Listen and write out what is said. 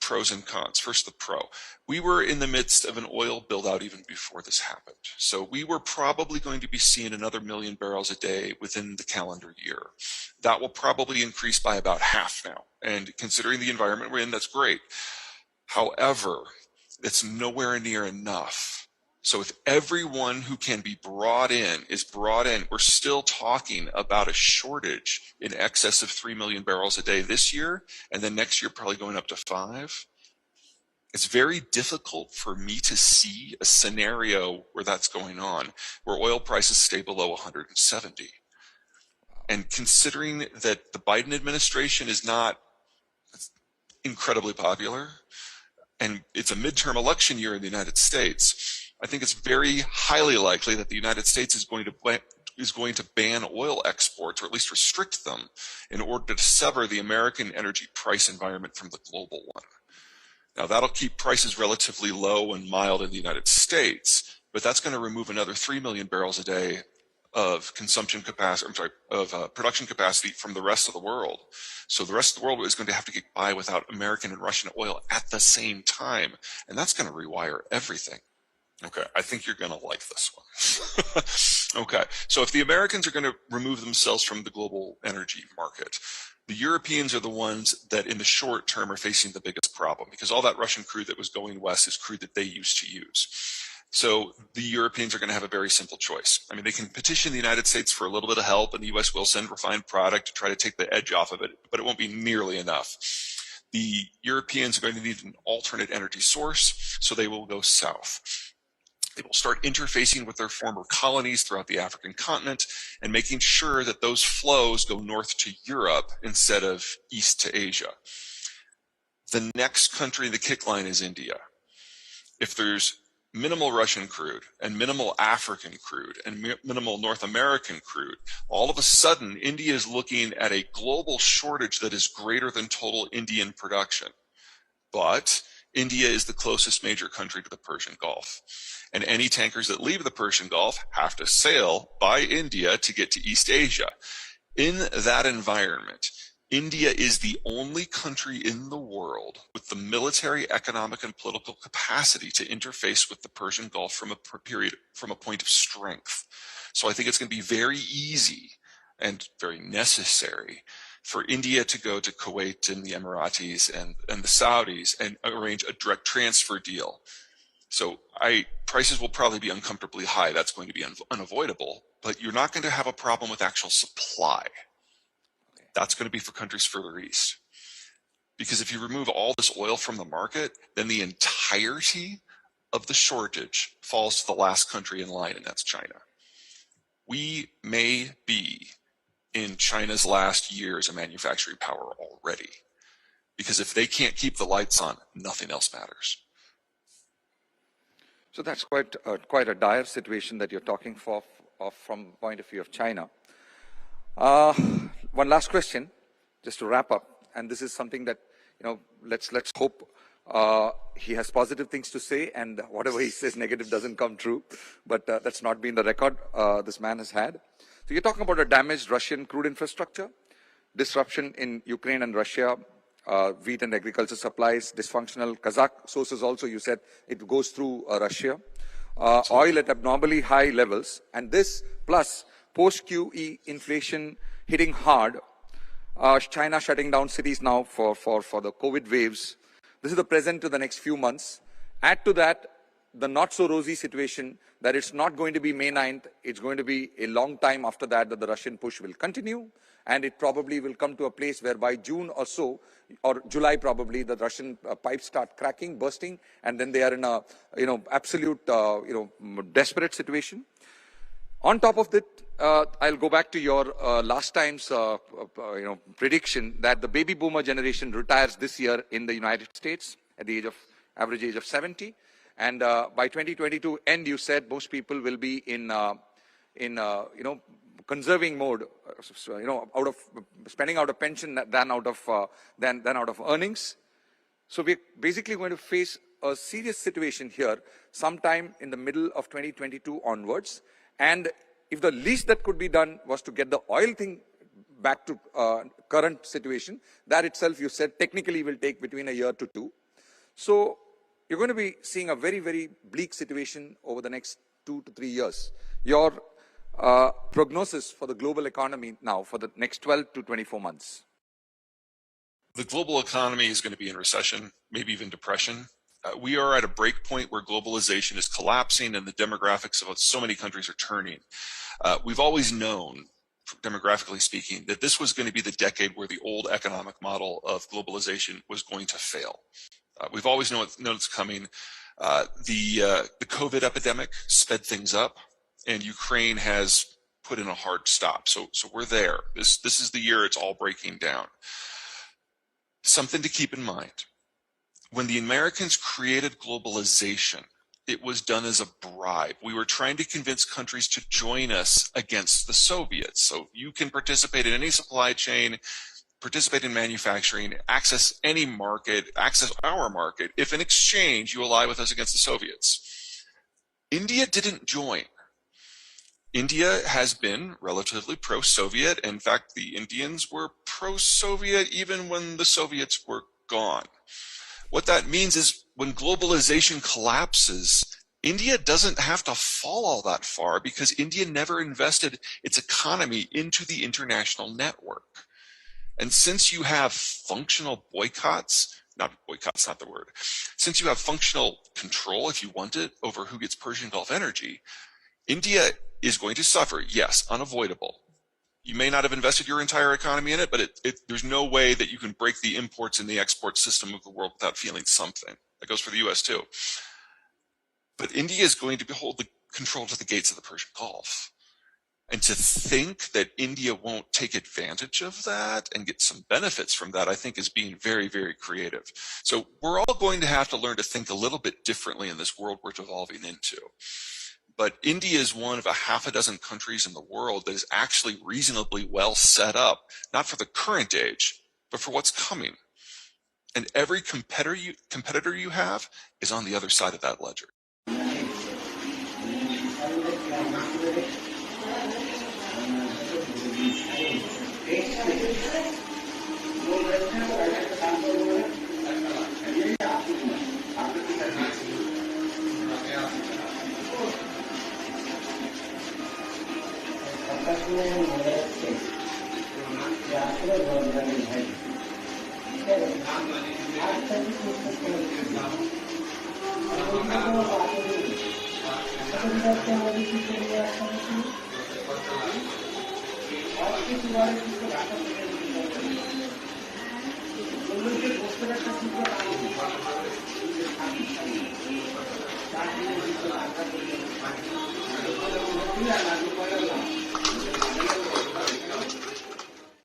pros and cons. First, the pro. We were in the midst of an oil build-out even before this happened. So we were probably going to be seeing another 1 million barrels a day within the calendar year. That will probably increase by about half now. And considering the environment we're in, that's great. However, it's nowhere near enough. So if everyone who can be brought in is brought in, we're still talking about a shortage in excess of 3 million barrels a day this year, and then next year probably going up to 5. It's very difficult for me to see a scenario where that's going on, where oil prices stay below 170. And considering that the Biden administration is not incredibly popular, and it's a midterm election year in the United States, I think it's very highly likely that the United States is going to ban oil exports, or at least restrict them, in order to sever the American energy price environment from the global one. Now, that'll keep prices relatively low and mild in the United States, but that's going to remove another 3 million barrels a day of consumption capacity, production capacity from the rest of the world. So the rest of the world is going to have to get by without American and Russian oil at the same time, and that's going to rewire everything. Okay, I think you're going to like this one. Okay, so if the Americans are going to remove themselves from the global energy market, the Europeans are the ones that in the short term are facing the biggest problem, because all that Russian crude that was going west is crude that they used to use. So the Europeans are going to have a very simple choice. I mean, they can petition the United States for a little bit of help, and the U.S. will send refined product to try to take the edge off of it, but it won't be nearly enough. The Europeans are going to need an alternate energy source, so they will go south. They will start interfacing with their former colonies throughout the African continent and making sure that those flows go north to Europe instead of east to Asia. The next country in the kick line is India. If there's minimal Russian crude and minimal African crude and minimal North American crude, all of a sudden India is looking at a global shortage that is greater than total Indian production. But India is the closest major country to the Persian Gulf. And any tankers that leave the Persian Gulf have to sail by India to get to East Asia. In that environment, India is the only country in the world with the military, economic, and political capacity to interface with the Persian Gulf from a point of strength. So I think it's going to be very easy and very necessary for India to go to Kuwait and the Emiratis and the Saudis and arrange a direct transfer deal. So prices will probably be uncomfortably high. That's going to be unavoidable, but you're not going to have a problem with actual supply. That's going to be for countries further east. Because if you remove all this oil from the market, then the entirety of the shortage falls to the last country in line, and that's China. We may be in China's last year as a manufacturing power already. Because if they can't keep the lights on, nothing else matters. So that's quite a dire situation that you're talking of from the point of view of China. One last question, just to wrap up, and this is something that, let's hope he has positive things to say, and whatever he says negative doesn't come true, but that's not been the record this man has had. So you're talking about a damaged Russian crude infrastructure, disruption in Ukraine and Russia, wheat and agriculture supplies, dysfunctional Kazakh sources also, you said it goes through Russia, oil at abnormally high levels, and this plus post-QE inflation hitting hard, China shutting down cities now for the COVID waves. This is the present to the next few months. Add to that the not so rosy situation that it's not going to be May 9th, it's going to be a long time after that the Russian push will continue, and it probably will come to a place where by June or so, or July probably, the Russian pipes start cracking, bursting, and then they are in a absolute desperate situation. On top of that, I'll go back to your last time's prediction that the baby boomer generation retires this year in the United States at the average age of 70, and by 2022 end, you said most people will be in conserving mode, out of spending out a pension than out of earnings. So we're basically going to face a serious situation here sometime in the middle of 2022 onwards. And if the least that could be done was to get the oil thing back to current situation, that itself, you said, technically will take between a year to two. So you're going to be seeing a very, very bleak situation over the next 2 to 3 years. Your prognosis for the global economy now for the next 12 to 24 months? The global economy is going to be in recession, maybe even depression. We are at a break point where globalization is collapsing and the demographics of so many countries are turning. We've always known, demographically speaking, that this was going to be the decade where the old economic model of globalization was going to fail. We've always known it's coming. The COVID epidemic sped things up, and Ukraine has put in a hard stop. So we're there. This is the year it's all breaking down. Something to keep in mind. When the Americans created globalization, it was done as a bribe. We were trying to convince countries to join us against the Soviets. So you can participate in any supply chain, participate in manufacturing, access any market, access our market, if in exchange you ally with us against the Soviets. India didn't join. India has been relatively pro-Soviet. In fact, the Indians were pro-Soviet even when the Soviets were gone. What that means is when globalization collapses, India doesn't have to fall all that far because India never invested its economy into the international network. And since you have functional boycotts, not boycotts, not the word, since you have functional control, if you want it, over who gets Persian Gulf energy, India is going to suffer, yes, unavoidable. You may not have invested your entire economy in it, but there's no way that you can break the imports and the export system of the world without feeling something. That goes for the US too. But India is going to hold the control to the gates of the Persian Gulf. And to think that India won't take advantage of that and get some benefits from that, I think is being very, very creative. So we're all going to have to learn to think a little bit differently in this world we're evolving into. But India is one of a half a dozen countries in the world that is actually reasonably well set up, not for the current age, but for what's coming. And every competitor you have is on the other side of that ledger.